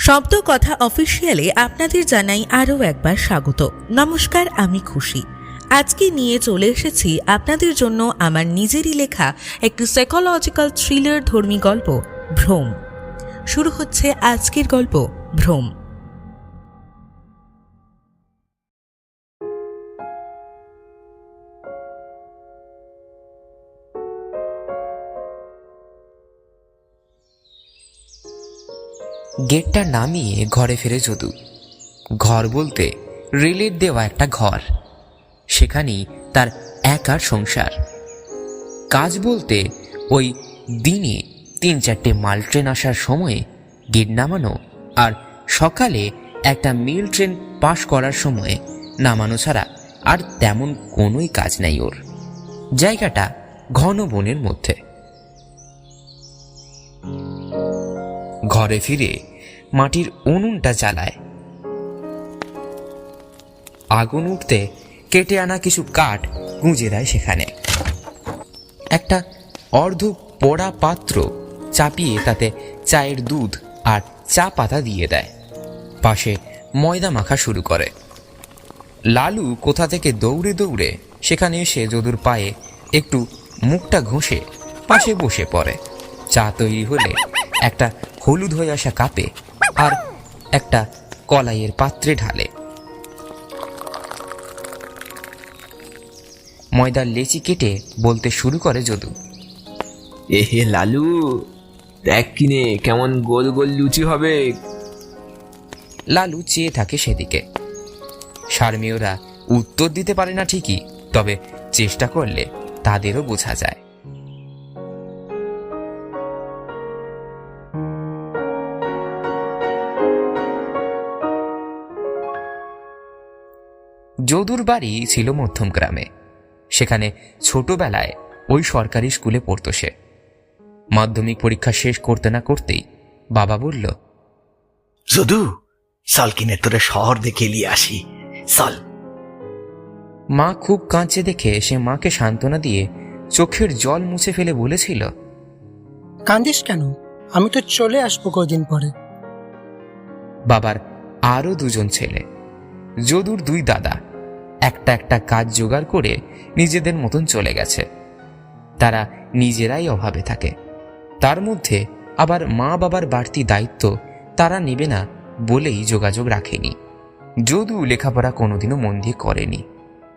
শব্দ কথা অফিসিয়ালে আপনাদের জানাই আরও একবার স্বাগত। নমস্কার, আমি খুশি। আজকে নিয়ে চলে এসেছি আপনাদের জন্য আমার নিজেরই লেখা একটি সাইকোলজিক্যাল থ্রিলার ধর্মী গল্প ভ্রম। শুরু হচ্ছে আজকের গল্প ভ্রম। গেটটা নামিয়ে ঘরে ফিরে যদু। ঘর বলতে রেলের দেওয়া একটা ঘর, সেখানেই তার একার সংসার। কাজ বলতে ওই দিনে ৩-৪টে মাল ট্রেন আসার সময়ে গেট নামানো, আর সকালে একটা মেল ট্রেন পাস করার সময়ে নামানো ছাড়া আর তেমন কোনোই কাজ নাই ওর। জায়গাটা ঘন বনের মধ্যে। ঘরে ফিরে মাটির উনুনটা জ্বালায়। আগুন উঠতে কেটে আনা কিছু কাঠ গুঁজে দেয় সেখানে। একটা অর্ধ পোড়া পাত্র চাপিয়ে তাতে চায়ের দুধ আর চা পাতা দিয়ে দেয়। পাশে ময়দা মাখা শুরু করে। লালু কোথা থেকে দৌড়ে দৌড়ে সেখানে এসে যদুর পায়ে একটু মুখটা ঘষে পাশে বসে পড়ে। চা তৈরি হলে একটা হলুদ হয়ে আসা কাপে আর একটা কলাইয়ের পাত্রে ঢালে। ময়দার লেচি কেটে বলতে শুরু করে যদু, হে লালু, দেখ কিনে কেমন গোল গোল লুচি হবে। লালু চেয়ে থাকে সেদিকে। শারমিয়রা উত্তর দিতে পারে না ঠিকই, তবে চেষ্টা করলে তাদেরও বোঝা যায়। যদুর বাড়ি ছিল মধ্যম গ্রামে। সেখানে ছোটবেলায় ওই সরকারি স্কুলে পড়তো সে। মাধ্যমিক পরীক্ষা শেষ করতে না করতেই বাবা বলল, যদু, চল কিনে তোরে শহর দেখে নিয়ে আসি, চল। মা খুব কাঁদছে দেখে সে মাকে সান্ত্বনা দিয়ে চোখের জল মুছে ফেলে বলেছিল, কাঁদিস কেন, আমি তো চলে আসবো কদিন পরে। বাবার আরো দুজন ছেলে, যদুর দুই দাদা, একটা একটা কাজ জোগাড় করে নিজেদের মতন চলে গেছে। তারা নিজেরাই অভাবে থাকে। তার মধ্যে আবার মা বাবার বাড়তি দায়িত্ব তারা নেবে না বলেই যোগাযোগ রাখেনি। যদু লেখাপড়া কোনোদিনও মন দিয়ে করেনি।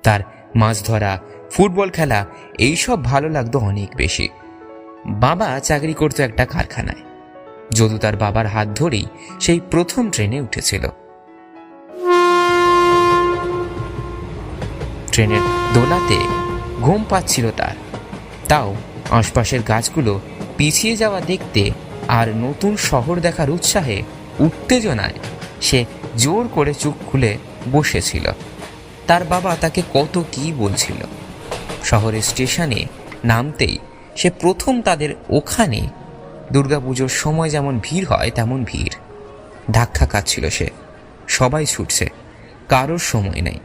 তার মাছ ধরা, ফুটবল খেলা এইসব ভালো লাগতো অনেক বেশি। বাবা চাকরি করতো একটা কারখানায়। যদু তার বাবার হাত ধরেই সেই প্রথম ট্রেনে উঠেছিল। ট্রেনের দোলাতে ঘুম পাচ্ছিল তার, তাও আশপাশের গাছগুলো পিছিয়ে যাওয়া দেখতে আর নতুন শহর দেখার উৎসাহে, উত্তেজনায় সে জোর করে চোখ খুলে বসেছিল। তার বাবা তাকে কত কি বলছিল। শহরের স্টেশনে নামতেই সে প্রথম তাদের ওখানে দুর্গাপুজোর সময় যেমন ভিড় হয় তেমন ভিড়। ধাক্কা খাচ্ছিল সে, সবাই ছুটছে, কারোর সময় নেই।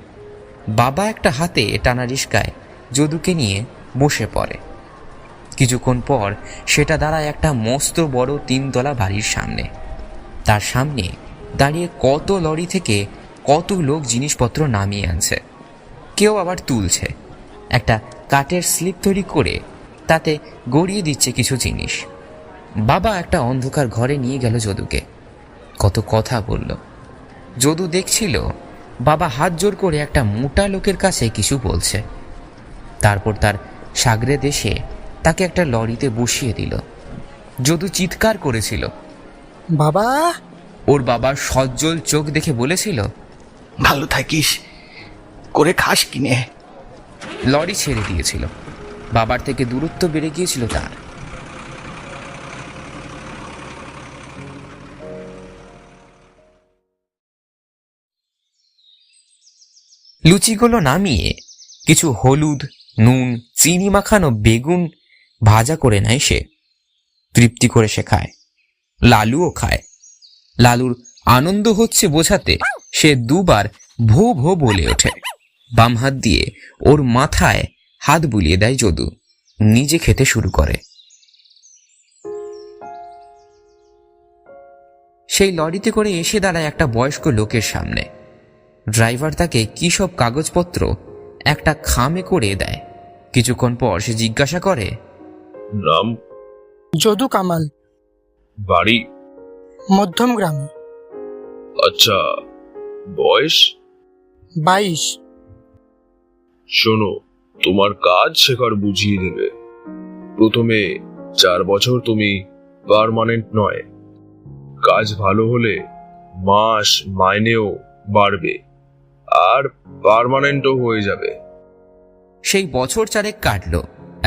বাবা একটা হাতে টানা রিস্কায় যদুকে নিয়ে বসে পড়ে। কিছুক্ষণ পর সেটা দাঁড়ায় একটা মস্ত বড় 3তলা বাড়ির সামনে। তার সামনে দাঁড়িয়ে কত লরি থেকে কত লোক জিনিসপত্র নামিয়ে আনছে, কেউ আবার তুলছে। একটা কাঠের স্লিপ তৈরি করে তাতে গড়িয়ে দিচ্ছে কিছু জিনিস। বাবা একটা অন্ধকার ঘরে নিয়ে গেল যদুকে। কত কথা বলল। যদু দেখছিল বাবা হাত জোর করে একটা মোটা লোকের কাছে কিছু বলছে। তারপর তার সাগরে দেশে তাকে একটা লরিতে বসিয়ে দিল। যদু চিৎকার করেছিল। বাবা! ওর বাবার সজ্জল চোখ দেখে বলেছিল, ভালো থাকিস, করে খাস কিনে। লরি ছেড়ে দিয়েছিল। বাবার থেকে দূরত্ব বেড়ে গিয়েছিল তার। লুচিগুলো নামিয়ে কিছু হলুদ, নুন, চিনি মাখানো বেগুন ভাজা করে নেয় সে। তৃপ্তি করে সে খায়। লালুও খায়। লালুর আনন্দ হচ্ছে বোঝাতে সে দুবার ভো ভো বলে ওঠে। বাম হাত দিয়ে ওর মাথায় হাত বুলিয়ে দেয় যদু। নিজে খেতে শুরু করে। সেই লরিতে করে এসে দাঁড়ায় একটা বয়স্ক লোকের সামনে। ড্রাইভার তাকে কী সব কাগজপত্র একটা খামে করে দেয়। কিছুক্ষণ পর সে জিজ্ঞাসা করে, নাম? যদু কামাল, বাড়ি? মধ্যম গ্রাম। আচ্ছা, বয়স? 22। শোনো, তোমার কাজ শেখার বুঝিয়ে দেবে। প্রথমে 4 বছর তুমি পার্মানেন্ট নয়, কাজ ভালো হলে মাস মাইনেও বাড়বে আর পার্মানেন্টও হয়ে যাবে। সেই বছর 4 কাটল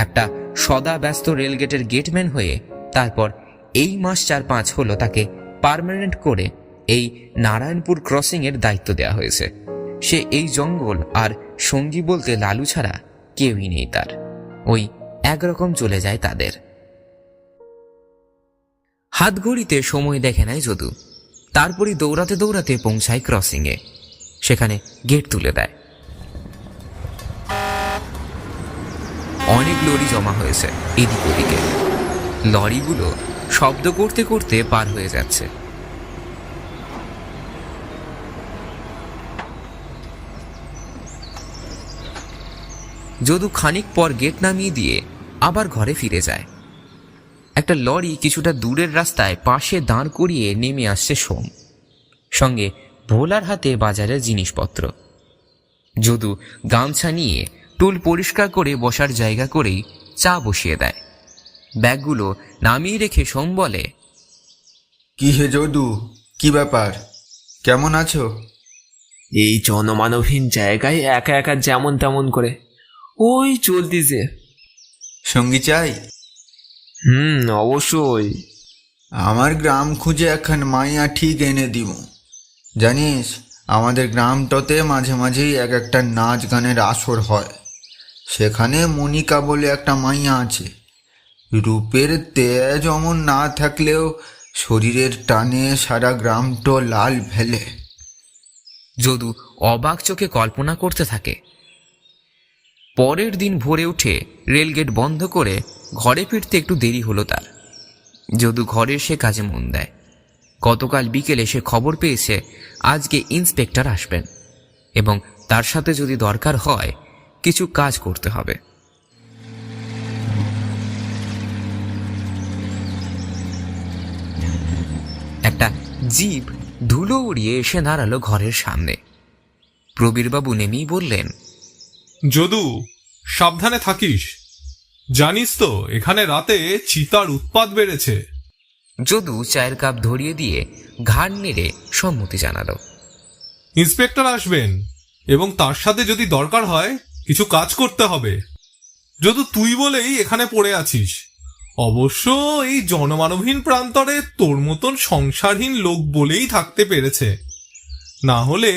একটা সদা ব্যস্ত রেলগেটের গেটম্যান হয়ে। তারপর এই মাস 4-5 হলো তাকে পার্মানেন্ট করে এই নারায়ণপুর ক্রসিংয়ের দায়িত্ব দেওয়া হয়েছে। সে এই জঙ্গল আর সঙ্গী বলতে লালু ছাড়া কেউই নেই তার। ওই একরকম চলে যায় তাদের। হাত ঘড়িতে সময় দেখে নেয় যদু। তারপরই দৌড়াতে দৌড়াতে পৌঁছায় ক্রসিংয়ে। সেখানে গেট তুলে দেয়। অনেক লরি জমা হয়েছে এদিক ওদিকে। লরিগুলো শব্দ করতে করতে পার হয়ে যাচ্ছে। যদু খানিক পর গেট নামিয়ে দিয়ে আবার ঘরে ফিরে যায়। একটা লরি কিছুটা দূরের রাস্তায় পাশে দাঁড় করিয়ে নেমে আসছে সোম, সঙ্গে ভোলার হাতে বাজারের জিনিসপত্র। যদু গামছা নিয়ে টুল পরিষ্কার করে বসার জায়গা করেই চা বসিয়ে দেয়। ব্যাগগুলো নামিয়ে রেখে সোম বলে, কি হে যদু, কি ব্যাপার, কেমন আছো? এই জনমানবহীন জায়গায় একা একা যেমন তেমন করে ওই চলতিছে। সঙ্গী চাই? অবশ্যই। আমার গ্রাম খুঁজে একখান মাইয়া ঠিক এনে দিব। জানিস, আমাদের গ্রামটাতে মাঝে মাঝেই এক একটা নাচ গানের আসর হয়। সেখানে মনিকা বলে একটা মাইয়া আছে। রূপের তেজ অমন না থাকলেও শরীরের টানে সারা গ্রামটো লাল ফেলে। যদু অবাক চোখে কল্পনা করতে থাকে। পরের দিন ভোরে উঠে রেলগেট বন্ধ করে ঘরে ফিরতে একটু দেরি হলো তার। যদু ঘরে সে কাজে মন দেয়। গতকাল বিকেলে সে খবর পেয়েছে আজকে ইন্সপেক্টর আসবেন এবং তার সাথে যদি দরকার হয় কিছু কাজ করতে হবে। একটা জিপ ধুলো উড়িয়ে এসে দাঁড়ালো ঘরের সামনে। প্রবীরবাবু নেমেই বললেন, যদু, সাবধানে থাকিস। জানিস তো এখানে রাতে চিতার উৎপাত বেড়েছে। যদু চায়ের কাপ ধরিয়ে দিয়ে ঘাড় নেড়ে সম্মতি জানালো। ইন্সপেক্টর আসবেন এবং তার সাথে যদি দরকার হয় কিছু কাজ করতে হবে। যদু, তুই বলেই এখানে পড়ে আছিস। অবশ্য এই জনমানবহীন প্রান্তরে তোর মতন সংসারহীন লোক বলেই থাকতে পেরেছে, না হলে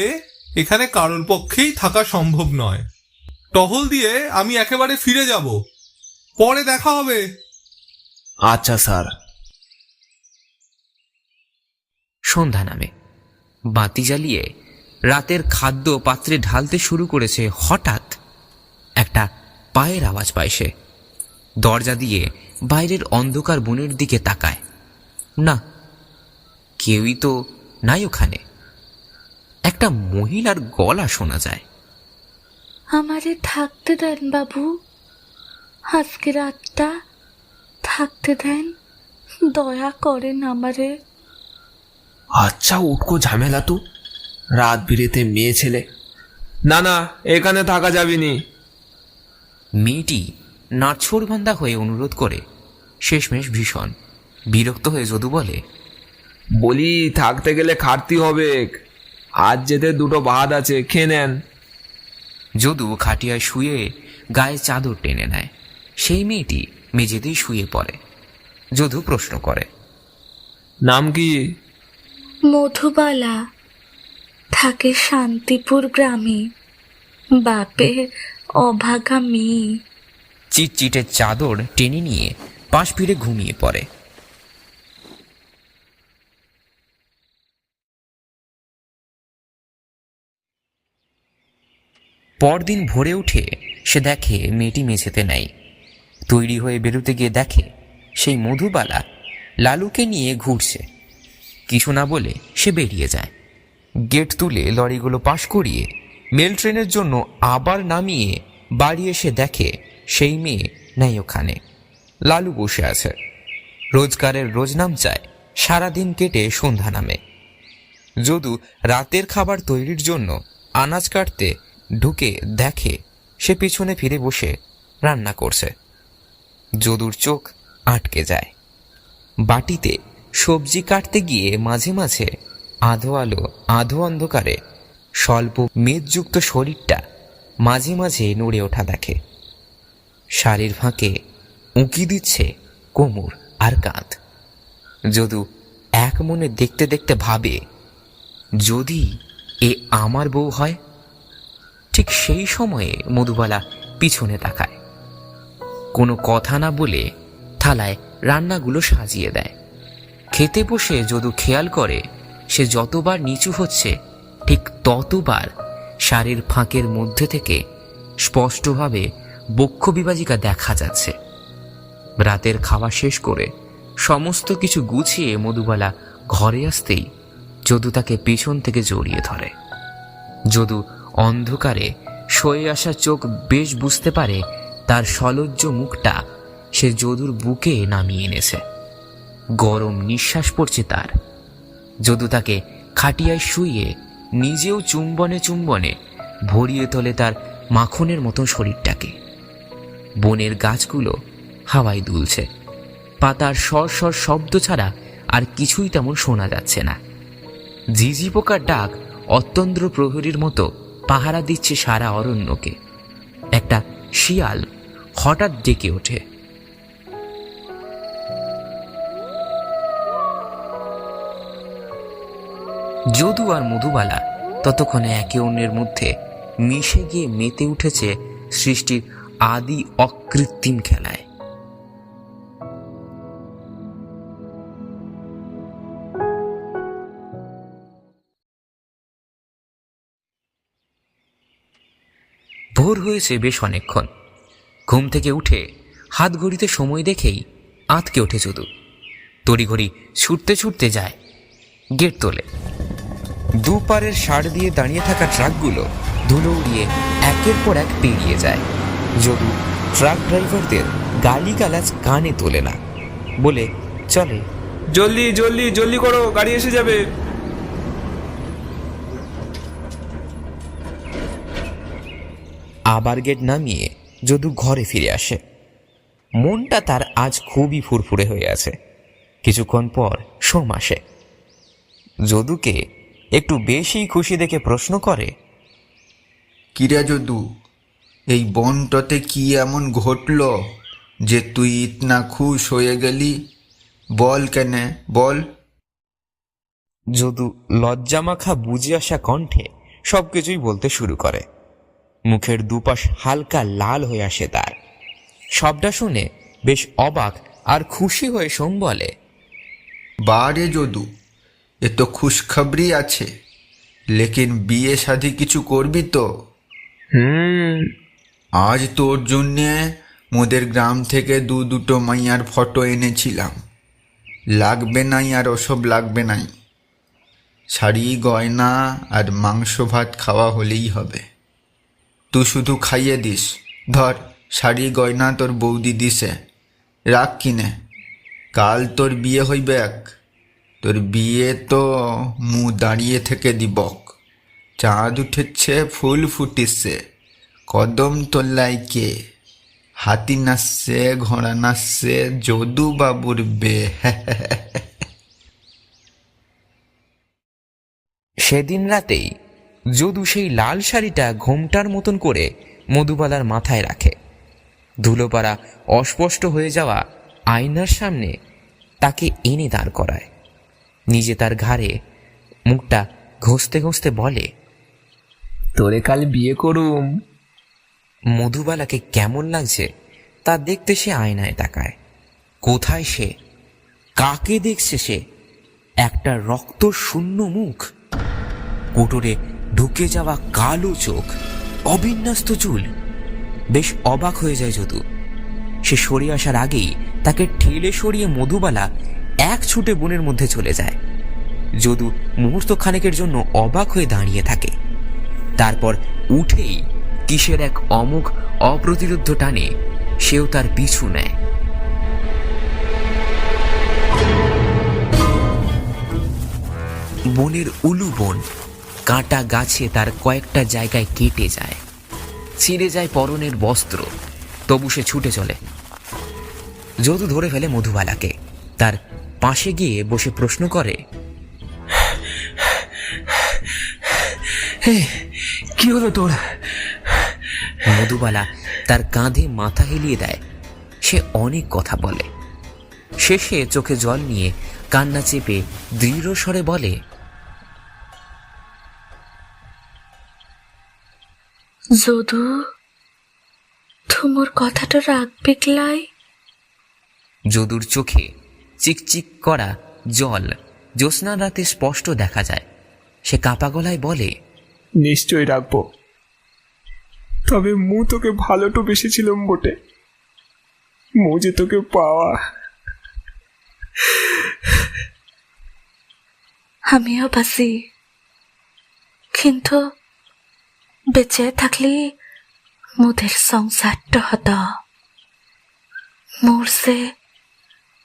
এখানে কারোর পক্ষেই থাকা সম্ভব নয়। টহল দিয়ে আমি একেবারে ফিরে যাব, পরে দেখা হবে। আচ্ছা স্যার। সন্ধ্যা নামে। বাতি জ্বালিয়ে রাতের খাদ্য পাত্রে ঢালতে শুরু করেছে। হঠাৎ একটা পায়ের আওয়াজ পায় সে। দরজা দিয়ে বাইরের অন্ধকার বনের দিকে তাকায়। না, কেউই তো নাই ওখানে। একটা মহিলার গলা শোনা যায়। আমারে থাকতে দেন বাবু, আজকে রাতটা থাকতে দেন, দয়া করেন আমারে। আচ্ছা, উটকো ঝামেলা তো, রাত বিরেতে মেয়ে ছেলে। না না, এখানে থাকা যাবে নি। মেয়েটি নাছোড়বান্ধা হয়ে অনুরোধ করে। শেষমেশ ভীষণ বিরক্ত হয়ে যদু বলে, বলি থাকতে গেলে খাটতি হবে, আজ যেতে 2টো ভাত আছে, খেয়ে নেন। যদু খাটিয়ায় শুয়ে গায়ে চাদর টেনে নেয়। সেই মেয়েটি মেঝেতেই শুয়ে পড়ে। যদু প্রশ্ন করে, নাম কি? মধুবালা, থাকে শান্তিপুর গ্রামে, বাপের অভাগা মেয়ে। চিটচিটে চাদর টেনে নিয়ে পাশ ফিরে ঘুমিয়ে পড়ে। পরদিন ভোরে উঠে সে দেখে মেয়েটি মেঝেতে নাই। তৈরি হয়ে বেরোতে গিয়ে দেখে সেই মধুবালা লালুকে নিয়ে ঘুরছে। কিছু না বলে সে বেরিয়ে যায়। গেট তুলে লরিগুলো পাশ করিয়ে মেল ট্রেনের জন্য আবার নামিয়ে বাড়ি এসে দেখে সেই মেয়ে নেই ওখানে। লালু বসে আছে। রোজগারের রোজ নাম চায়, সারাদিন কেটে সন্ধ্যা নামে। যদু রাতের খাবার তৈরির জন্য আনাজ কাটতে ঢুকে দেখে সে পিছনে ফিরে বসে রান্না করছে। যদুর চোখ আটকে যায়। বাটিতে সবজি কাটতে গিয়ে মাঝে মাঝে আধো আলো আধো অন্ধকারে স্বল্প মেদযুক্ত শরীরটা মাঝে মাঝে নড়ে ওঠা দেখে। শাড়ির ফাঁকে উঁকি দিচ্ছে কোমর আর কাঁধ। যদু এক মনে দেখতে দেখতে ভাবে, যদি এ আমার বউ হয়। ঠিক সেই সময়ে মধুবালা পিছনে তাকায়। কোনো কথা না বলে থালায় রান্নাগুলো সাজিয়ে দেয়। খেতে বসে যদু খেয়াল করে সে যতবার নিচু হচ্ছে ঠিক ততবার শাড়ির ফাঁকের মধ্যে থেকে স্পষ্টভাবে বক্ষ বিভাজিকা দেখা যাচ্ছে। রাতের খাওয়া শেষ করে সমস্ত কিছু গুছিয়ে মধুবালা ঘরে আসতেই যদু তাকে পিছন থেকে জড়িয়ে ধরে। যদু অন্ধকারে সয়ে আসা চোখ বেশ বুঝতে পারে তার সলজ্জ মুখটা সে যদুর বুকে নামিয়ে এনেছে। গরম নিঃশ্বাস পড়ছে তার। যদু তাকে খাটিয়ায় শুইয়ে নিজেও চুম্বনে চুম্বনে ভরিয়ে তোলে তার মাখনের মতো শরীরটাকে। বনের গাছগুলো হাওয়ায় দুলছে। পাতার সর শব্দ ছাড়া আর কিছুই তেমন শোনা যাচ্ছে না। ঝিঝি পোকার ডাক অত্যন্ত্র প্রহরীর মতো পাহারা দিচ্ছে সারা অরণ্যকে। একটা শিয়াল হঠাৎ ডেকে ওঠে। যদু আর মধুবালা ততক্ষণে একে অন্যের মধ্যে মিশে গিয়ে মেতে উঠেছে সৃষ্টির আদি অকৃত্রিম খেলায়। ভোর হয়েছে বেশ অনেকক্ষণ। ঘুম থেকে উঠে হাত ঘড়িতে সময় দেখেই আঁতকে ওঠে যদু। তড়িঘড়ি ছুটতে ছুটতে যায়। গেট তোলে। দুপারের ষাঁড় দিয়ে দাঁড়িয়ে থাকা ট্রাকগুলো ধুলো উড়িয়ে একের পর এক পেরিয়ে যায়। যদু ট্রাক ড্রাইভারদের গালিগালাজ কানে তোলে না, বলে চলে, জলদি জলদি জলদি করো, গাড়ি এসে যাবে। আবার গেট নামিয়ে যদু ঘরে ফিরে আসে। মনটা তার আজ খুবই ফুরফুরে হয়ে আছে। কিছুক্ষণ পর সোম আসে। যদুকে একটু বেশি খুশি দেখে প্রশ্ন করে, কিরে যদু, এই বনটাতে কি এমন ঘটল যে তুই ইতনা খুশ হয়ে গেলি? বল কেনে, বল। যদু লজ্জামাখা বুঝে আসা কণ্ঠে সবকিছুই বলতে শুরু করে। মুখের দুপাশ হালকা লাল হয়ে আসে তার। সবটা শুনে বেশ অবাক আর খুশি হয়ে সোম বলে, বারে যদু, এ তো খুশখবরি আছে, লেকিন বিয়ে শাদি কিছু করবি তো? আজ তোর জন্যে মোদের গ্রাম থেকে দুটো মাইয়ার ফটো এনেছিলাম। লাগবে নাই আর ওসব লাগবে নাই। শাড়ি গয়না আর মাংস ভাত খাওয়া হলেই হবে। তুই শুধু খাইয়ে দিস। ধর, শাড়ি গয়না তোর বৌদি দিছে, রাখ কিনে। কাল তোর বিয়ে হইবে এক। তোর বিয়ে তো মু দাঁড়িয়ে থেকে দিবক। চাঁদ উঠেছে, ফুল ফুটিছে, কদম তোল্লাই কে, হাতি নাচছে, ঘোড়া নাচছে, যদু বাবুর বে। সেদিন রাতেই যদু সেই লাল শাড়িটা ঘোমটার মতন করে মধুবালার মাথায় রাখে। ধুলোপাড়া অস্পষ্ট হয়ে যাওয়া আয়নার সামনে তাকে এনে দাঁড় করায়। নিজে তার ঘাড়ে মুখটা ঘষতে ঘষতে বলে, তোরে কাল বিয়ে করুম। মধুবালাকে কেমন লাগছে তা দেখতে সে আয়নায় তাকায়। কোথায় সে? কাকে দেখছে সে? একটা রক্ত শূন্য মুখ, কোটরে ঢুকে যাওয়া কালো চোখ, অবিন্যস্ত চুল। বেশ অবাক হয়ে যায় যদু। সে সরে আসার আগেই তাকে ঠেলে সরিয়ে মধুবালা এক ছুটে বনের মধ্যে চলে যায়। যদু মুহূর্ত খানেকের জন্য অবাক হয়ে দাঁড়িয়ে থাকে। তারপর উঠেই কিসের এক অমোঘ অপ্রতিরোধ্য টানে সেও তার পিছু নেয়। বনের উলু বন, কাঁটা গাছে তার কয়েকটা জায়গায় কেটে যায়, ছিঁড়ে যায় পরনের বস্ত্র, তবু সে ছুটে চলে। যদু ধরে ফেলে মধুবালাকে, তার পাশে গিয়ে বসে প্রশ্ন করে, কি হলো তোর? মধুবালা তার কাঁধে মাথা হেলিয়ে দেয়। সে অনেক কথা বলে, শেষে চোখে জল নিয়ে কান্না চেপে দৃঢ় স্বরে বলে, যদু, তোমার কথাটা রাখবে ক্লাই? যদুর চোখে চিকচিক করা জল জ্যোৎস্না রাতে স্পষ্ট দেখা যায়। সে কাঁপা গলায় বলে, নিশ্চয়ই রাখবো, তবে মু তোকে ভালোটো বেসেছিলাম বটে, মু যে তোকে পাওয়া। আমিও বাসি, কিন্তু বেঁচে থাকলে মোদের সংসারটা হতো। মোর সে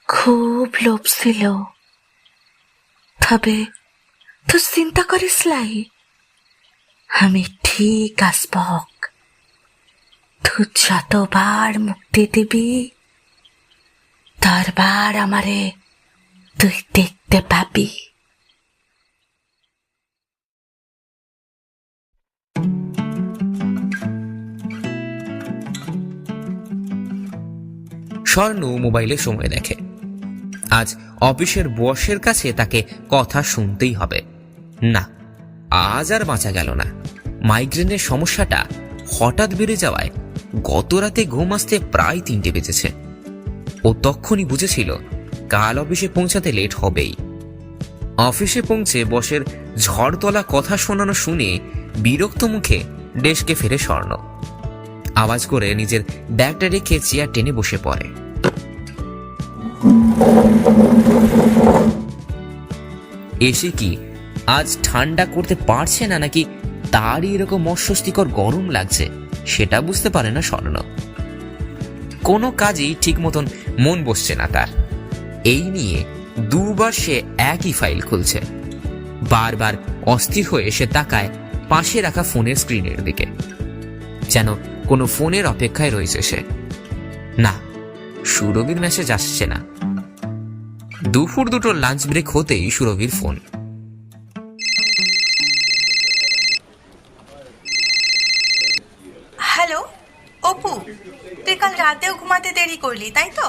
খুব লোভ ছিল, তবে তুই চিন্তা করিস লাই, আমি ঠিক আসব। তুই যতবার মুক্তি দিবি, ততবার আমারে তুই দেখতে পাবি। স্বর্ণ মোবাইলে সময় দেখে। আজ অফিসের বসের কাছে তাকে কথা শুনতেই হবে। না, আজ আর বাঁচা গেল না। মাইগ্রেনের সমস্যাটা হঠাৎ বেড়ে যাওয়ায় গত রাতে ঘুম আসতে প্রায় 3টে বেজেছে। ও তখনই বুঝেছিল কাল অফিসে পৌঁছাতে লেট হবেই। অফিসে পৌঁছে বসের ঝড় তোলা কথা শোনানো শুনে বিরক্ত মুখে ডেস্কে ফেরে স্বর্ণ। আওয়াজ করে নিজের ব্যাগটা রেখে চেয়ার টেনে বসে পড়ে। এসে কি আজ ঠান্ডা করতে পারছে না, নাকি তারই এরকম অস্বস্তিকর গরম লাগছে সেটা বুঝতে পারে না স্বর্ণ। কোনো কাজেই ঠিক মতন মন বসছে না তার। এই নিয়ে 2বার সে একই ফাইল খুলছে। বারবার অস্থির হয়ে সে তাকায় পাশে রাখা ফোনের স্ক্রিনের দিকে, যেন কোনো ফোনের অপেক্ষায় রয়েছে সে। না, সুরভির মেসেজ আসছে না। দুপুর 2টোর লাঞ্চ ব্রেক হতেই সুরভির ফোন। হ্যালো অপু, তুই কাল রাতেও ঘুমাতে দেরি করলি তাই তো?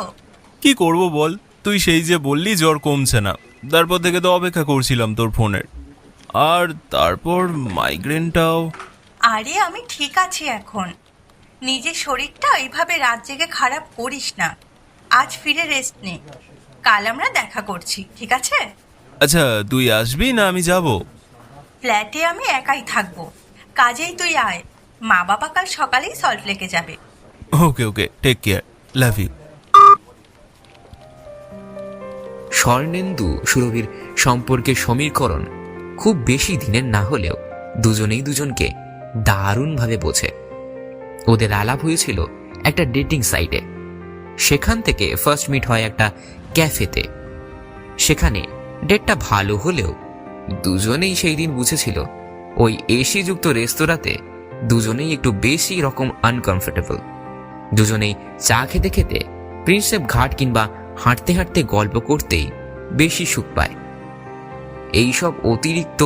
কি করব বল, তুই সেই যে বললি জ্বর কমছে না, তারপর থেকে তো অপেক্ষা করছিলাম তোর ফোনের। আর তারপর মাইগ্রেনটাও। আরে আমি ঠিক আছি এখন। নিজের শরীরটা এইভাবে রাত জেগে খারাপ করিস না। আজ ফিরে রেস্ট নে, কাল আমরা দেখা করছি, ঠিক আছে? আচ্ছা, তুই আসবি না আমি যাব? ফ্ল্যাটে আমি একাই থাকবো, কাজেই তুই আয়। মা বাবা কাল সকালেই সল্ট লেকে যাবে। Okay okay, take care, love you. Swarnendu সুরভির সম্পর্কে সমীকরণ খুব বেশি দিনের না হলেও দুজনেই দুজনকে দারুণভাবে বোঝে। ওদের আলাপ হয়েছিল একটা ডেটিং সাইটে। সেখান থেকে ফার্স্ট মিট হয় একটা ক্যাফেতে। সেখানে ডেটটা ভালো হলেও দুজনেই সেই দিন বুঝেছিল ওই এসি যুক্ত রেস্তোরাঁতে দুজনেই একটু বেশি রকম আনকমফোর্টেবল। দুজনেই চা খেতে খেতে প্রিন্সেপ ঘাট কিংবা হাঁটতে হাঁটতে গল্প করতেই বেশি সুখ পায়। এইসব অতিরিক্ত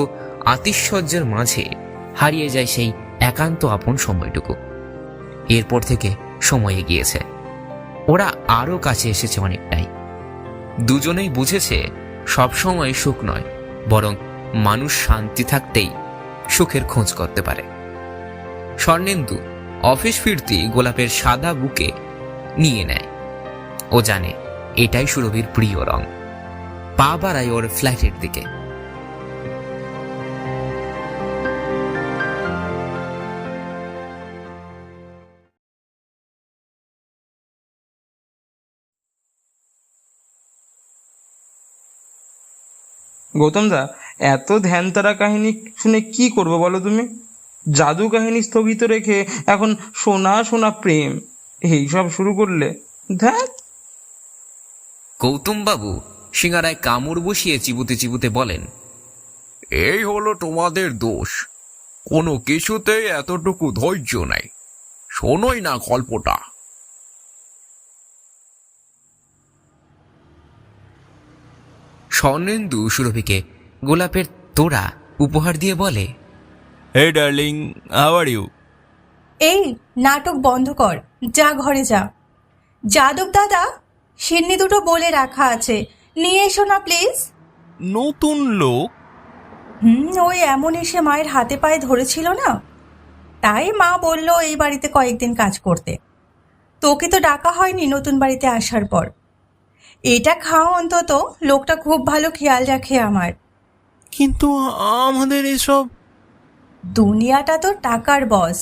আতিশয্যের মাঝে হারিয়ে যায় সেই একান্ত আপন সময়টুকু। এরপর থেকে সময় এগিয়েছে, ওরা আরো কাছে এসেছে অনেকটাই। দুজনেই বুঝেছে সবসময় সুখ নয়, বরং মানুষ শান্তি থাকতেই সুখের খোঁজ করতে পারে। স্বর্ণেন্দু অফিস ফিরতেই গোলাপের সাদা বুকে নিয়ে নেয়। ও জানে এটাই সুরভির প্রিয় রং। পা বাড়ায় ওর ফ্ল্যাটের দিকে। গৌতমদা, এত ধ্যানতারা কাহিনী শুনে কি করবো বলো তুমি? জাদু কাহিনী স্থগিত রেখে এখন সোনা সোনা প্রেম এইসব শুরু করলে ধ্যাত। গৌতমবাবু সিঙ্গারায় কামড় বসিয়ে চিবুতে চিবুতে বলেন, এই হলো তোমাদের দোষ, কোনো কিছুতেই এতটুকু ধৈর্য নাই। শোনোই না গল্পটা। স্বর্ণেন্দু সুরভিকে গোলাপের তোড়া উপহার দিয়ে বলে, হে ডার্লিং, হাউ আর ইউ? এই নাটক বন্ধ কর, যা ঘরে যা। যাদব দাদা, সিন্নি দুটো বলে রাখা আছে, নিয়ে এসো না প্লিজ। নতুন লোক? ওই এমন এসে মায়ের হাতে পায়ে ধরেছিল না, তাই মা বলল এই বাড়িতে কয়েকদিন কাজ করতে। তোকে তো ডাকা হয়নি নতুন বাড়িতে আসার পর। এটা খাও অন্তত, লোকটা খুব ভালো খেয়াল রাখে আমার। কিন্তু আমাদের এসব। দুনিয়াটা তো টাকার বস,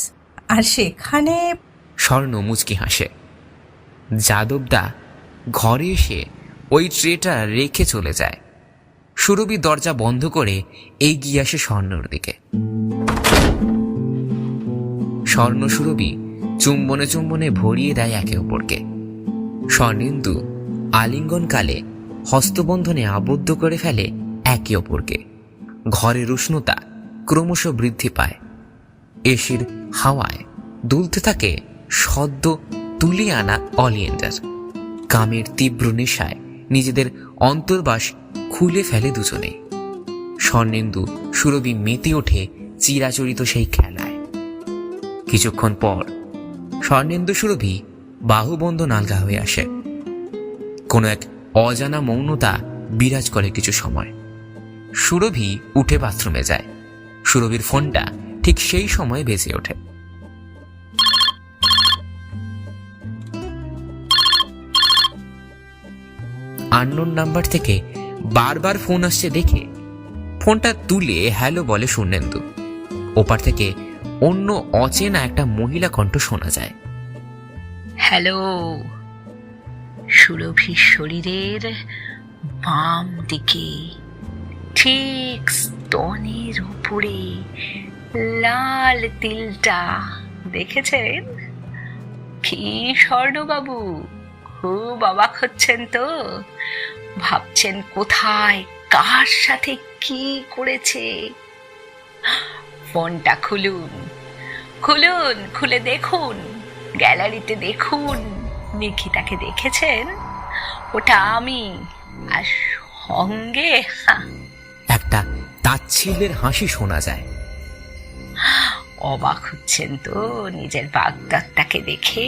আর সেখানে। স্বর্ণ মুচকি হাসে। যাদবদা ঘরে এসে ওই ট্রেটা রেখে চলে যায়। সুরভি দরজা বন্ধ করে এগিয়ে আসে স্বর্ণর দিকে। স্বর্ণ সুরভি চুম্বনে চুম্বনে ভরিয়ে দেয় একে অপরকে। স্বর্ণেন্দু আলিঙ্গনকালে হস্তবন্ধনে আবদ্ধ করে ফেলে একে অপরকে। ঘরের উষ্ণতা ক্রমশ বৃদ্ধি পায়। এসির হাওয়ায় দুলতে থাকে সদ্য তুলে আনা অলিয়েন্ডার। কামের তীব্র নেশায় নিজেদের অন্তর্বাস খুলে ফেলে দুজনে। স্বর্ণেন্দু সুরভি মেতে ওঠে চিরাচরিত সেই খেলায়। কিছুক্ষণ পর স্বর্ণেন্দু সুরভি বাহুবন্ধন আলগা হয়ে আসে। কোনো এক অজানা মৌনতা বিরাজ করে কিছু সময়। সুরভি উঠে বাথরুমে যায়। সুরভির ফোনটা ঠিক সেই সময় বেজে ওঠে। আননোন নাম্বার থেকে বারবার ফোন আসছে দেখে ফোনটা তুলে হ্যালো বলে স্বর্ণেন্দু। ওপার থেকে অন্য অচেনা একটা মহিলা কণ্ঠ শোনা যায়। হ্যালো, সুরভির শরীরের বাম দিকে ঠিক স্তনের উপরে লাল তিলটা দেখেছেন? কি স্বর্ণবাবু, খুব অবাক হচ্ছেন তো? ভাবছেন কোথায় কার সাথে কি করেছে? ফোনটা খুলুন, খুলুন, খুলে দেখুন, গ্যালারিতে দেখুন। নিখিতাকে দেখেছেন? ওটা আমি, আর সঙ্গে একটা তাচ্ছিল্যের হাসি শোনা যায়। অবাক হচ্ছেন তো নিজের বাগদত্তাকে দেখে?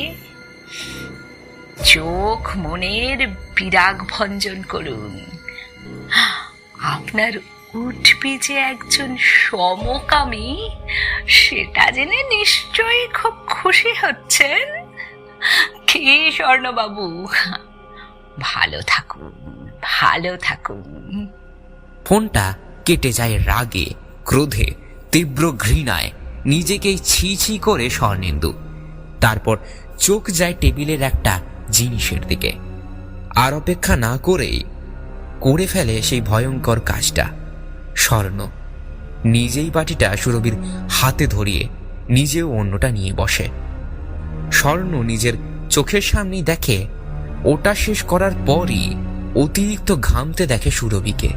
চোখ মনের বিরাগ ভঞ্জন করুন। আপনার উঠবি যে একজন সমকামী, সেটা জেনে নিশ্চয়ই খুব খুশি হচ্ছেন। কি স্বর্ণবাবু, ভালো থাকুন, ভালো থাকুন। ফোনটা কেটে যায় রাগে, ক্রোধে, তীব্র ঘৃণায় নিজেকেই ছি ছি করে স্বর্ণেন্দু। তারপর চোখ যায় টেবিলের একটা জিনিসের দিকে। আর অপেক্ষা না করেই করে ফেলে সেই ভয়ঙ্কর কাজটা। স্বর্ণ নিজেই বাটিটা সুরভির হাতে ধরিয়ে নিজেও অন্যটা নিয়ে বসে। স্বর্ণ নিজের চোখের সামনেই দেখে ওটা শেষ করার পরই অতিরিক্ত ঘামতে দেখে সুরভিকে।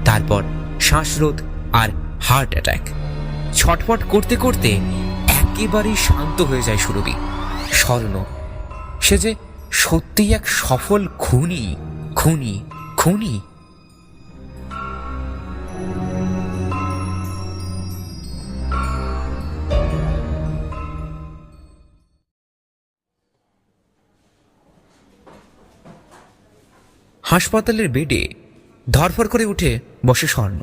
তারপর শ্বাসরোধ আর হার্ট অ্যাটাক। ছটফট করতে করতে একেবারেই শান্ত হয়ে যায় সুরভি। স্বর্ণ সে যে সত্যিই এক সফল খুনি, খুনি, খুনি। হাসপাতালের বেডে ধরফর করে উঠে বসে স্বর্ণ।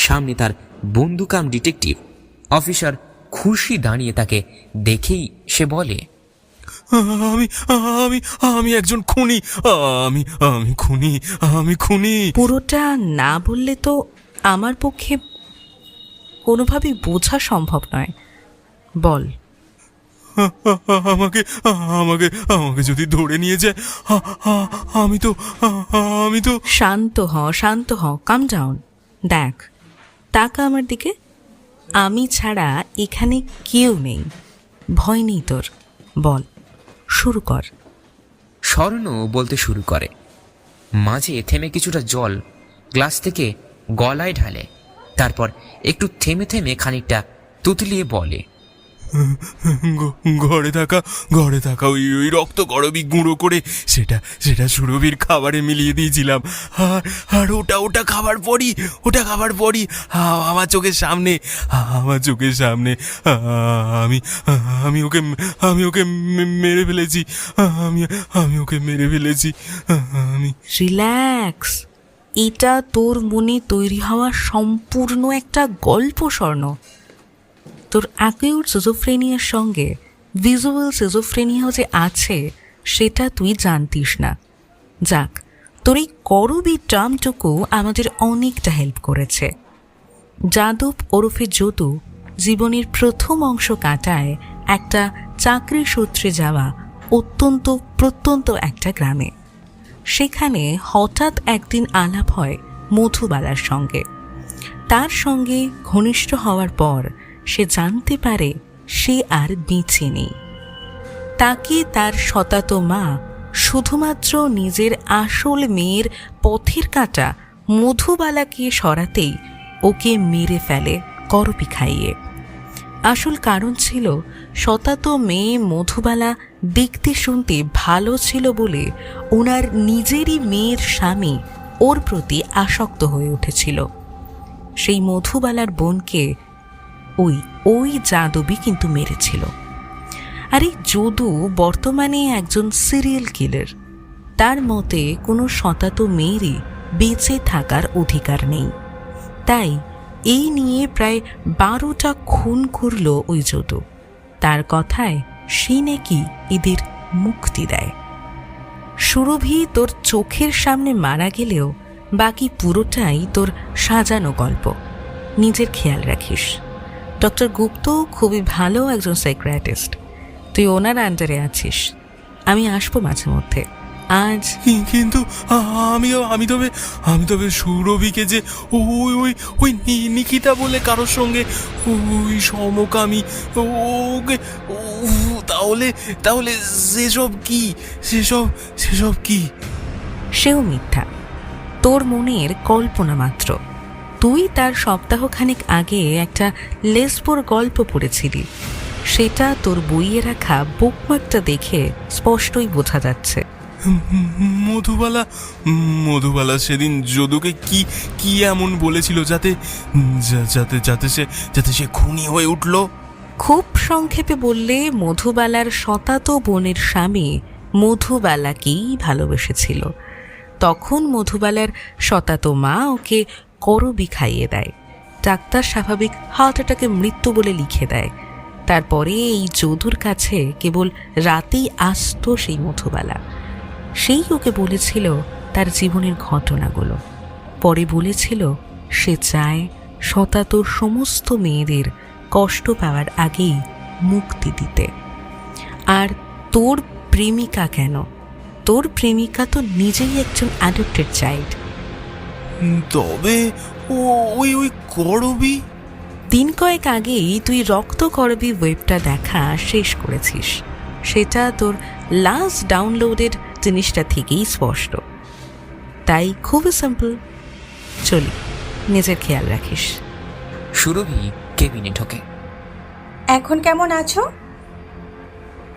সামনে তার বন্ধুকাম ডিটেকটিভ অফিসার খুশি দাঁড়িয়ে তাকে দেখেই সে বলে, আমি আমি আমি একজন খুনি, আমি আমি খুনি, আমি খুনি। পুরোটা না বললে তো আমার পক্ষে কোনোভাবেই বোঝা সম্ভব নয়। বল। আমাকে আমাকে আমাকে যদি ধরে নিয়ে যায়, আমি তো আমি তো শান্ত হ, কাম ডাউন। দেখ, তাকা আমার দিকে। আমি ছাড়া এখানে কেউ নেই, ভয় নেই তোর। বল, শুরু কর। স্বর্ণ বলতে শুরু করে, মাঝে থেমে কিছুটা জল গ্লাস থেকে গলায় ঢালে, তারপর একটু থেমে থেমে খানিকটা তুতলিয়ে বলে, ঘরে থাকা ওই রক্ত গরবি গুঁড়ো করে সেটা সুরভির খাবারে মিলিয়ে দিয়েছিলাম। আর ওটা খাবার পরই আমার চোখের সামনে আমি ওকে মেরে ফেলেছি। আমি ওকে মেরে ফেলেছি। আমি রিল্যাক্স, এটা তোর মনে তৈরি হওয়া সম্পূর্ণ একটা গল্প। স্বর্ণ, তোর অ্যাকিউট সিজোফ্রেনিয়ার সঙ্গে ভিজুয়াল সিজোফ্রেনিয়াও যে আছে সেটা তুই জানতিস না। যাক, তোর এই করবি টার্মটুকু আমাদের অনেকটা হেল্প করেছে। যাদব ওরফে যদু জীবনের প্রথম অংশ কাটায় একটা চাকরি সূত্রে যাওয়া প্রত্যন্ত একটা গ্রামে। সেখানে হঠাৎ একদিন আলাপ হয় মধুবালার সঙ্গে। তার সঙ্গে ঘনিষ্ঠ হওয়ার পর সে জানতে পারে সে আর বেঁচে নেই। তাকে তার শতাত মা শুধুমাত্র নিজের আসল মেয়ের পথের কাঁটা মধুবালাকে সরাতেই ওকে মেরে ফেলে করবি খাইয়ে। আসল কারণ ছিল শতাত মেয়ে মধুবালা দেখতে শুনতে ভালো ছিল বলে ওনার নিজেরই মেয়ের স্বামী ওর প্রতি আসক্ত হয়ে উঠেছিল। সেই মধুবালার বোনকে ওই যাদবই কিন্তু মেরেছিল। আর এই যদু বর্তমানে একজন সিরিয়াল কিলার। তার মতে কোনো শতাত মেয়েরই বেঁচে থাকার অধিকার নেই। তাই এই নিয়ে প্রায় 12টা খুন করল ওই যদু। তার কথায় সে নাকি এদের মুক্তি দেয়। সুরভি তোর চোখের সামনে মারা গেলেও বাকি পুরোটাই তোর সাজানো গল্প। নিজের খেয়াল রাখিস। ডক্টর গুপ্ত খুবই ভালো একজন সাইকিয়াট্রিস্ট। তুই ওনার আন্ডারে আছিস। আমি আসবো মাঝে মধ্যে। আজ কিন্তু আমি তবে সুরভিকে যে ওই নিকিতা বলে কারোর সঙ্গে ওই সমকামী ওকে, তাহলে সেসব কি? সেও মিথ্যা, তোর মনের কল্পনা মাত্র। তুই তার সপ্তাহখানেক আগে একটা লেসবোর গল্প পড়েছিলি। সেটা তোর বইয়ে রাখা বুকমার্কটা দেখে স্পষ্টই বোঝা যাচ্ছে। মধুবালা সেদিন যদুকে কি এমন বলেছিল যাতে সে খুনি হয়ে উঠল? খুব সংক্ষেপে বললে মধুবালার শতাত বোনের স্বামী মধুবালাকেই ভালোবেসেছিল। তখন মধুবালার শতাত মা ওকে করবি খাইয়ে দেয়। ডাক্তার স্বাভাবিক হার্ট অ্যাটাকে মৃত্যু বলে লিখে দেয়। তারপরে এই যদুর কাছে কেবল রাতেই আসতো সেই মধুবালা। সেই ওকে বলেছিল তার জীবনের ঘটনাগুলো। পরে বলেছিল সে চায় শতাতর সমস্ত মেয়েদের কষ্ট পাওয়ার আগেই মুক্তি দিতে। আর তোর প্রেমিকা কেন? তোর প্রেমিকা তো নিজেই একজন অ্যাডপ্টেড চাইল্ড। তবে ওই করবি? দিন কয়েক আগেই তুই রক্ত করবি ওয়েবটা দেখা শেষ করেছিস। সেটা তোর লাস্ট ডাউনলোডেড জিনিসটা থেকেই স্পষ্ট। তাই খুবই সিম্পল। চলি, নিজের খেয়াল রাখিস। সুরভি কেবিনে ঢোকে। এখন কেমন আছো?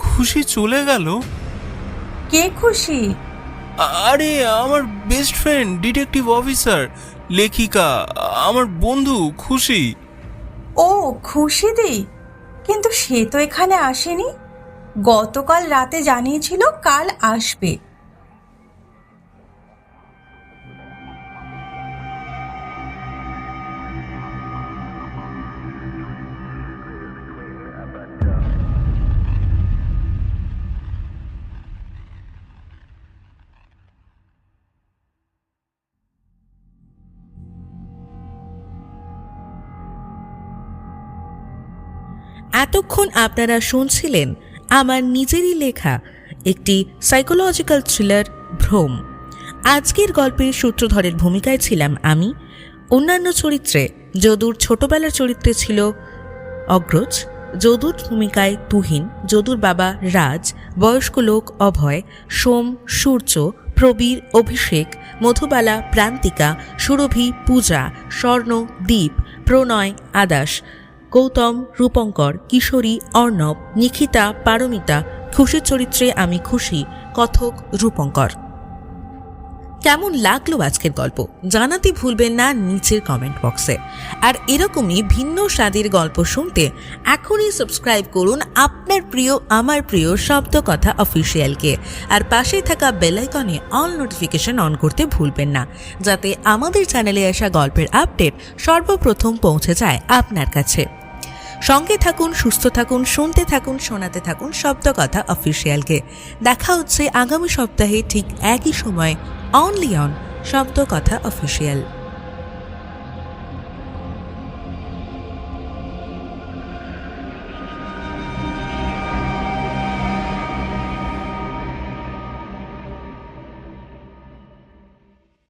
খুশি চলে গেল? কে খুশি? আরে আমার বেস্ট ফ্রেন্ড, ডিটেকটিভ অফিসার, লেখিকা, আমার বন্ধু খুশি। ও খুশিদি, কিন্তু সে তো এখানে আসেনি। গতকাল রাতে জানিয়েছিল কাল আসবে। এতক্ষণ আপনারা শুনছিলেন আমার নিজেরই লেখা একটি সাইকোলজিক্যাল থ্রিলার ভ্রম। আজকের গল্পের সূত্রধরের ভূমিকায় ছিলাম আমি। অন্যান্য চরিত্রে যদুর ছোটবেলার চরিত্রে ছিল অগ্রজ, যদুর ভূমিকায় তুহিন, যদুর বাবা রাজ, বয়স্ক লোক অভয়, সোম, সূর্য, প্রবীর, অভিষেক, মধুবালা, প্রান্তিকা, সুরভি, পূজা, স্বর্ণ, দীপ, প্রণয়, আদাস, গৌতম, রূপঙ্কর, কিশোরী, অর্ণব, নিখিতা, পারমিতা, খুশির চরিত্রে আমি খুশি, কথক, রূপঙ্কর। কেমন লাগলো আজকের গল্প জানাতে ভুলবেন না নিচের কমেন্ট বক্সে। আর এরকমই ভিন্ন স্বাদের গল্প শুনতে এখনই সাবস্ক্রাইব করুন আপনার প্রিয় আমার প্রিয় শব্দ কথা অফিসিয়ালকে। আর পাশে থাকা বেল আইকনে অল নোটিফিকেশন অন করতে ভুলবেন না, যাতে আমাদের চ্যানেলে আসা গল্পের আপডেট সর্বপ্রথম পৌঁছে যায় আপনার কাছে। সঙ্গে থাকুন, সুস্থ থাকুন, শুনতে থাকুন, শোনাতে থাকুন শব্দ কথা অফিসিয়ালকে। দেখা হচ্ছে আগামী সপ্তাহে ঠিক একই সময় অনলি অন শব্দ কথা অফিসিয়াল।